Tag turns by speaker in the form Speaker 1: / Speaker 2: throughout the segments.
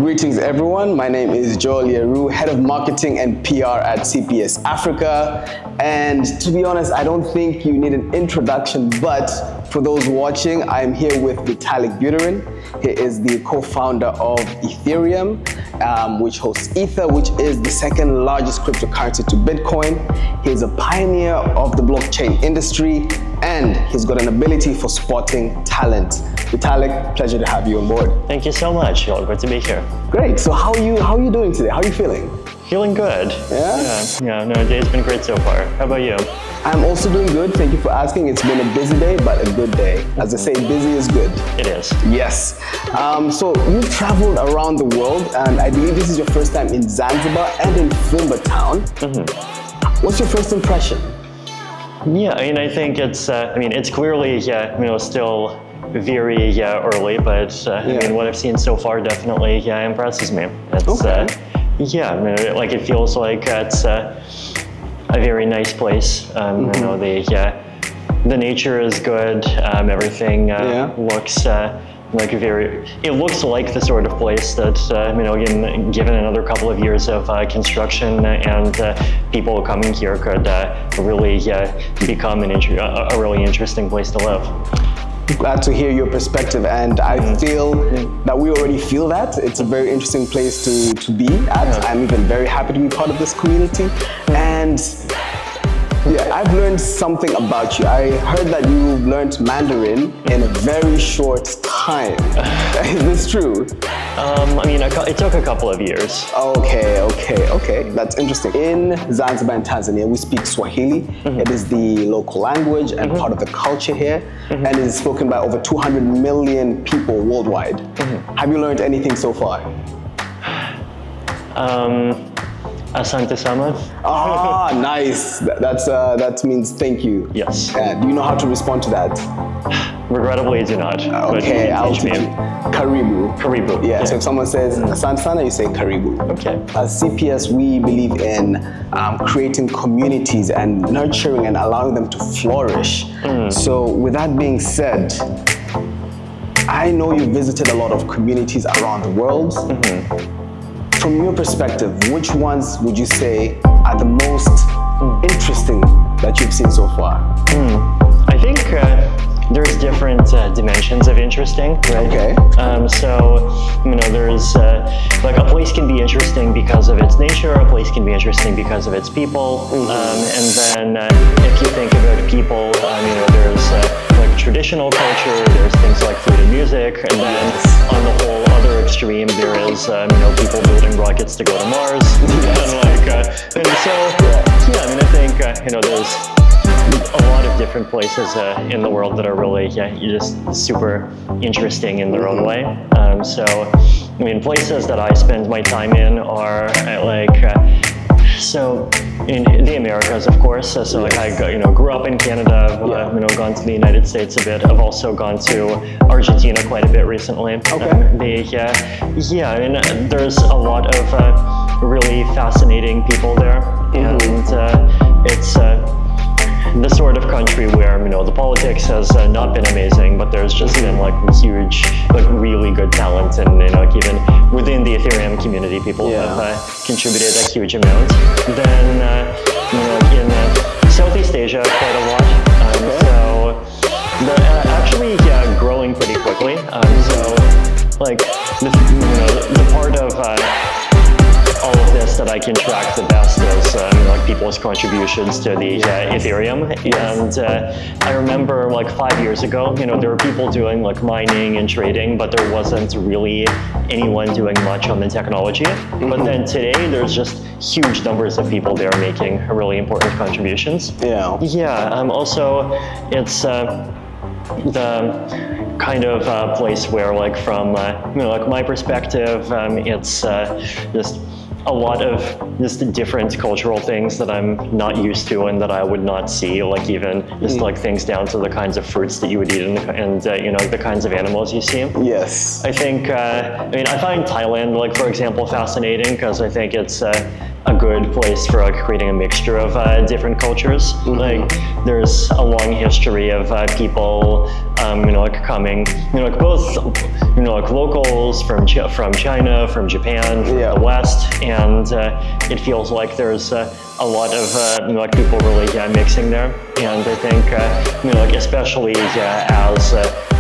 Speaker 1: Greetings everyone, my name is Joel Yeru, Head of Marketing and PR at CPS Africa. And to be honest, I don't think you need an introduction, but for those watching, I'm here with Vitalik Buterin. He is the co-founder of Ethereum, which hosts Ether, which is the second largest cryptocurrency to Bitcoin. He's a pioneer of the blockchain industry, and he's got an ability for spotting talent. Vitalik, pleasure to have you on board.
Speaker 2: Thank you so much. Good to be here.
Speaker 1: Great. So how are you doing today? How are you feeling?
Speaker 2: Feeling good.
Speaker 1: Yeah?
Speaker 2: No, day's been great so far. How about you?
Speaker 1: I'm also doing good. Thank you for asking. It's been a busy day, but a good day. As I say, busy is good.
Speaker 2: It is.
Speaker 1: Yes. So you've traveled around the world, and I believe this is your first time in Zanzibar and in Fumba Town. What's your first impression?
Speaker 2: Yeah, I think it's clearly, still very early, but what I've seen so far definitely, impresses me. It's,
Speaker 1: okay.
Speaker 2: It feels like it's a very nice place. The nature is good. Everything looks it looks like the sort of place that, given another couple of years of construction and people coming here could really become a really interesting place to live.
Speaker 1: Glad to hear your perspective, and I feel that we already feel that. It's a very interesting place to be at. I'm even very happy to be part of this community. And yeah, I've learned something about you. I heard that you learned Mandarin in a very short time. Is this true?
Speaker 2: It took a couple of years.
Speaker 1: Okay. That's interesting. In Zanzibar and Tanzania, we speak Swahili. It is the local language and part of the culture here, and it is spoken by over 200 million people worldwide. Have you learned anything so far?
Speaker 2: Asante sama.
Speaker 1: Ah, nice. That means thank you.
Speaker 2: Yes.
Speaker 1: Do you know how to respond to that?
Speaker 2: Regrettably, I do not.
Speaker 1: Okay, I'll teach you. Karibu.
Speaker 2: Karibu.
Speaker 1: Yeah, so if someone says Asante sana, you say Karibu.
Speaker 2: Okay.
Speaker 1: As CPS, we believe in creating communities and nurturing and allowing them to flourish. So with that being said, I know you visited a lot of communities around the world. From your perspective, which ones would you say are the most interesting that you've seen so far?
Speaker 2: I think there's different dimensions of interesting, right?
Speaker 1: Okay.
Speaker 2: There's a place can be interesting because of its nature, a place can be interesting because of its people, and then if you think about people, there's traditional culture, there's things like food and music, and then on the whole other extreme, there is people building rockets to go to Mars, I think there's a lot of different places in the world that are really just super interesting in their own way. Places that I spend my time in are in the Americas, of course. I grew up in Canada. I've gone to the United States a bit. I've also gone to Argentina quite a bit recently. Okay. There's a lot of really fascinating people there, and it's the sort of country where the politics has not been amazing, but there's just been huge, really good talent, and even within the Ethereum community, people have contributed a huge amount. Then in Southeast Asia, quite a lot. They're actually growing pretty quickly. The part of all of this that I can track the best is people's contributions to the Ethereum. And I remember 5 years ago, there were people doing mining and trading, but there wasn't really anyone doing much on the technology. But then today, there's just huge numbers of people there making really important contributions. Also, it's the kind of place where, from my perspective, it's just a lot of just different cultural things that I'm not used to and that I would not see, even just things down to the kinds of fruits that you would eat and the kinds of animals you see.
Speaker 1: Yes.
Speaker 2: I think, I find Thailand, for example, fascinating because I think it's a good place for like creating a mixture of different cultures. Like there's a long history of people, you know, like coming, you know, like both, you know, like locals from China, from Japan, from the West, and it feels like there's a lot of you know, like people really mixing there. And I think you know, like especially as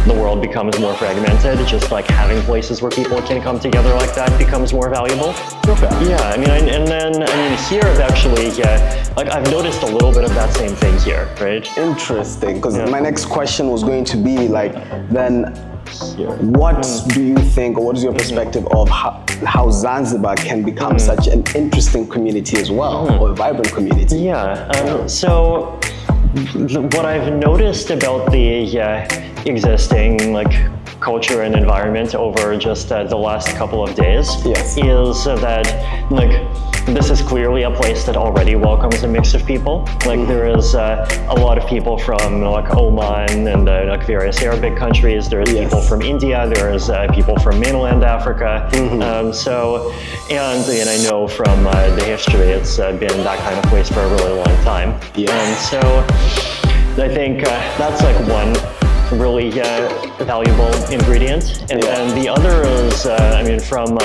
Speaker 2: the world becomes more fragmented, just like having places where people can come together like that becomes more valuable.
Speaker 1: Okay.
Speaker 2: Yeah, I mean, and then I mean here I've actually like I've noticed a little bit of that same thing here, right?
Speaker 1: Interesting, because my next question was going to be like, then what do you think, or what is your perspective of how Zanzibar can become such an interesting community as well, or a vibrant community?
Speaker 2: Yeah, so what I've noticed about the existing like culture and environment over just the last couple of days is that like this is clearly a place that already welcomes a mix of people. Like there is a lot of people from like Oman and like various Arabic countries. There is people from India. There is people from mainland Africa. So and I know from the history, it's been that kind of place for a really long time. And so I think that's like one really valuable ingredient. And then the other is, I mean, from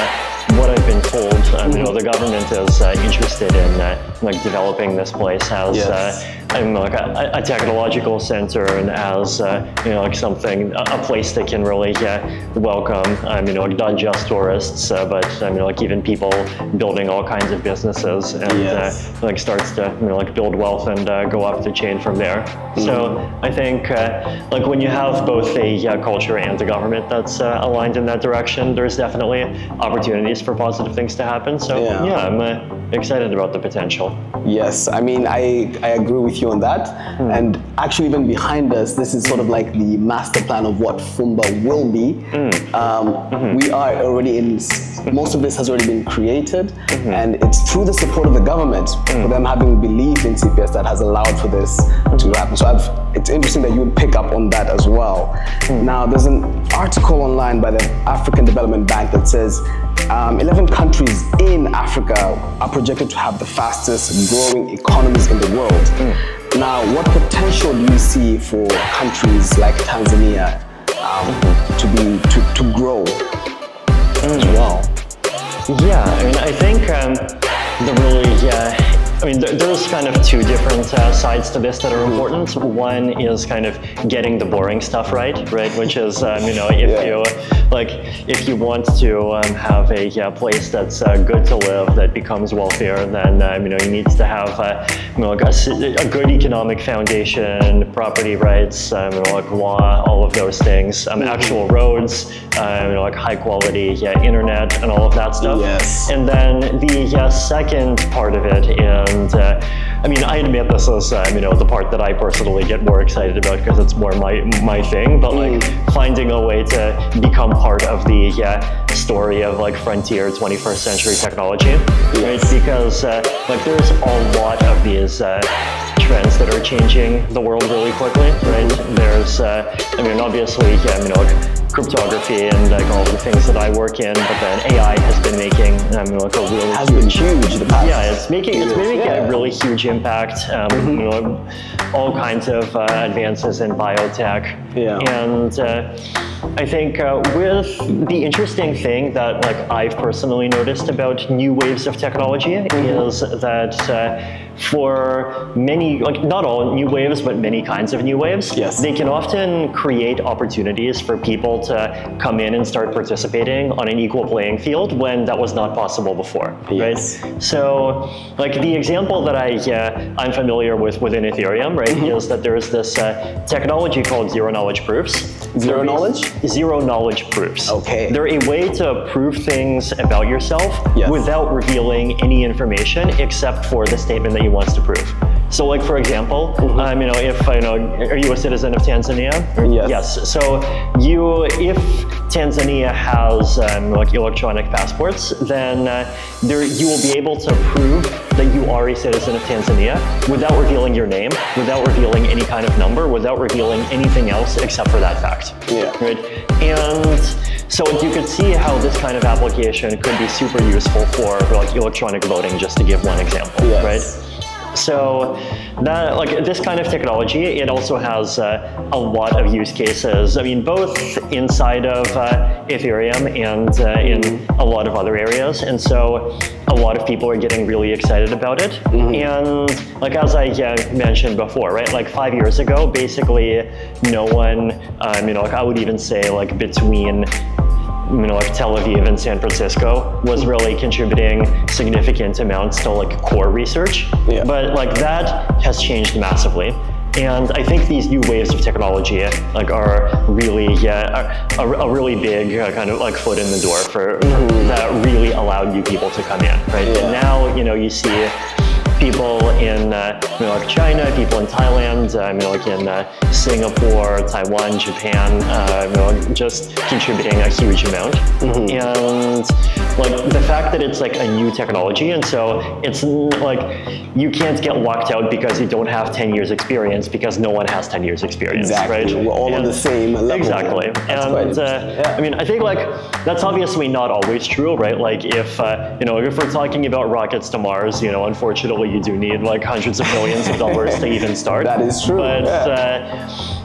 Speaker 2: what I've been told, you know, the government is interested in like developing this place as like a technological center and as you know, like something, a place that can really welcome, you know, not just tourists, but you know, like even people building all kinds of businesses and like starts to, you know, like build wealth and go up the chain from there. So I think like when you have both a culture and a government that's aligned in that direction, there's definitely opportunities for positive things to happen. So yeah, I'm excited about the potential.
Speaker 1: Yes, I mean, I agree with you on that. And actually even behind us, this is sort of like the master plan of what Fumba will be. We are already in, most of this has already been created, and it's through the support of the government, for them having believed in CPS, that has allowed for this to happen. So it's interesting that you would pick up on that as well. Now, there's an article online by the African Development Bank that says 11 countries in Africa are projected to have the fastest growing economies in the world. Now, what potential do you see for countries like Tanzania to grow as well?
Speaker 2: Yeah, I mean, I think the really I mean, there's kind of two different sides to this that are important. One is kind of getting the boring stuff right, which is, you know, if you want to have a place that's good to live, that becomes wealthier, then you know, you need to have you know, like a good economic foundation, property rights, you know, like law, all of those things, actual roads, you know, like high quality internet and all of that stuff. And then the second part of it is, and I mean, I admit this is, you know, the part that I personally get more excited about because it's more my thing, but like finding a way to become part of the story of like frontier 21st century technology, right? Because like there's a lot of these trends that are changing the world really quickly, right? There's, I mean, obviously, you know, like cryptography and like all the things that I work in, but then AI has been making like a really huge the past it's been making a really huge impact. You know, all kinds of advances in biotech, and I think with the interesting thing that like I've personally noticed about new waves of technology is that for many, like not all new waves, but many kinds of new waves, they can often create opportunities for people to come in and start participating on an equal playing field when that was not possible before, right? So like the example that I'm familiar with within Ethereum, right, is that there is this technology called zero knowledge proofs.
Speaker 1: Zero knowledge?
Speaker 2: Zero knowledge proofs.
Speaker 1: Okay.
Speaker 2: They're a way to prove things about yourself without revealing any information except for the statement that you want to prove. So like, for example, you know, if, you know, are you a citizen of Tanzania?
Speaker 1: Yes.
Speaker 2: Yes. So if Tanzania has like electronic passports, then you will be able to prove that you are a citizen of Tanzania without revealing your name, without revealing any kind of number, without revealing anything else except for that fact.
Speaker 1: Yeah.
Speaker 2: Right? And so you could see how this kind of application could be super useful for like electronic voting, just to give one example,
Speaker 1: yes.
Speaker 2: right? So that, like, this kind of technology, it also has a lot of use cases. I mean, both inside of Ethereum and in a lot of other areas. And so a lot of people are getting really excited about it. And like, as I mentioned before, right, like 5 years ago, basically no one, you know, like I would even say like between, you know, like Tel Aviv and San Francisco was really contributing significant amounts to like core research.
Speaker 1: Yeah.
Speaker 2: But like that has changed massively. And I think these new waves of technology like are really a really big kind of like foot in the door for that really allowed new people to come in, right?
Speaker 1: Yeah.
Speaker 2: And now, you know, you see people in you know, like China, people in Thailand, you know, like in Singapore, Taiwan, Japan, you know, just contributing a huge amount. And like the fact that it's like a new technology, and so it's like you can't get locked out because you don't have 10 years experience, because no one has 10 years experience,
Speaker 1: exactly.
Speaker 2: right?
Speaker 1: We're all on the same level.
Speaker 2: Exactly. And I mean, I think like that's obviously not always true, right? Like if you know, if we're talking about rockets to Mars, you know, unfortunately you do need like hundreds of millions of dollars to even start.
Speaker 1: That is true.
Speaker 2: But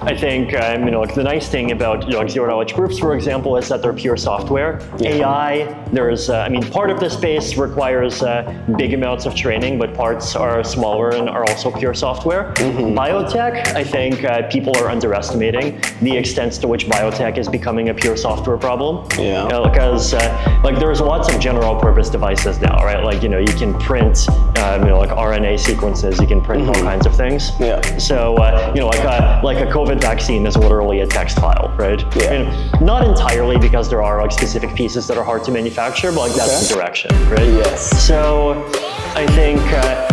Speaker 2: I think you know, like the nice thing about, you know, like zero-knowledge proofs, for example, is that they're pure software. AI, there's I mean, part of the space requires big amounts of training, but parts are smaller and are also pure software. Biotech, I think people are underestimating the extent to which biotech is becoming a pure software problem.
Speaker 1: Yeah.
Speaker 2: You know, because like there's lots of general purpose devices now, right? Like, you know, you can print you know, like RNA sequences, you can print all kinds of things.
Speaker 1: Yeah.
Speaker 2: So you know, like a COVID vaccine is literally a text file, right?
Speaker 1: Yeah.
Speaker 2: I mean, not entirely, because there are like specific pieces that are hard to manufacture, but like that's the direction, right?
Speaker 1: Yes.
Speaker 2: So I think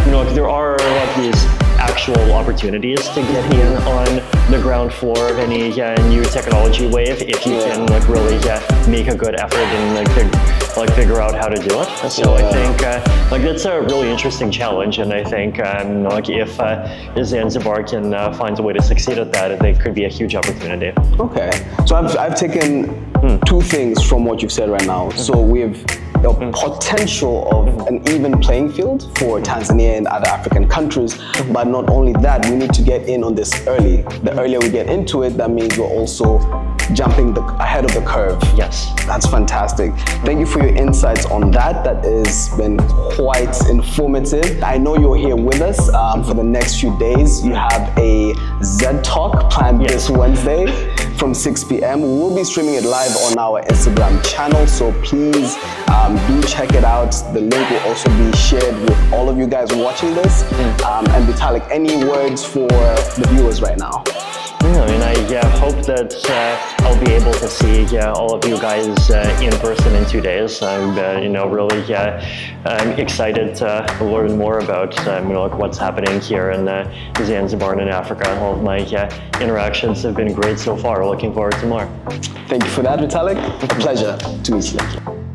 Speaker 2: you know, like there are like these actual opportunities to get in on the ground floor of any new technology wave if you can like really make a good effort and like figure out how to do it. So I think like that's a really interesting challenge, and I think like if Zanzibar can find a way to succeed at that, it could be a huge opportunity.
Speaker 1: Okay, so I've taken two things from what you've said right now. So we have the potential of an even playing field for Tanzania and other African countries, but not only that, we need to get in on this early. The earlier we get into it, that means we're also jumping ahead of the curve.
Speaker 2: Yes.
Speaker 1: That's fantastic. Thank you for your insights on that. That has been quite informative. I know you're here with us for the next few days. You have a Z Talk planned this Wednesday from 6 p.m. We will be streaming it live on our Instagram channel, so please do check it out. The link will also be shared with all of you guys watching this. And Vitalik, any words for the viewers right now?
Speaker 2: I mean, I hope that I'll be able to see all of you guys in person in 2 days. I'm, you know, really I'm excited to learn more about you know, like what's happening here in Zanzibar and in Africa. All of my interactions have been great so far. Looking forward to more.
Speaker 1: Thank you for that, Vitalik. A pleasure to meet you.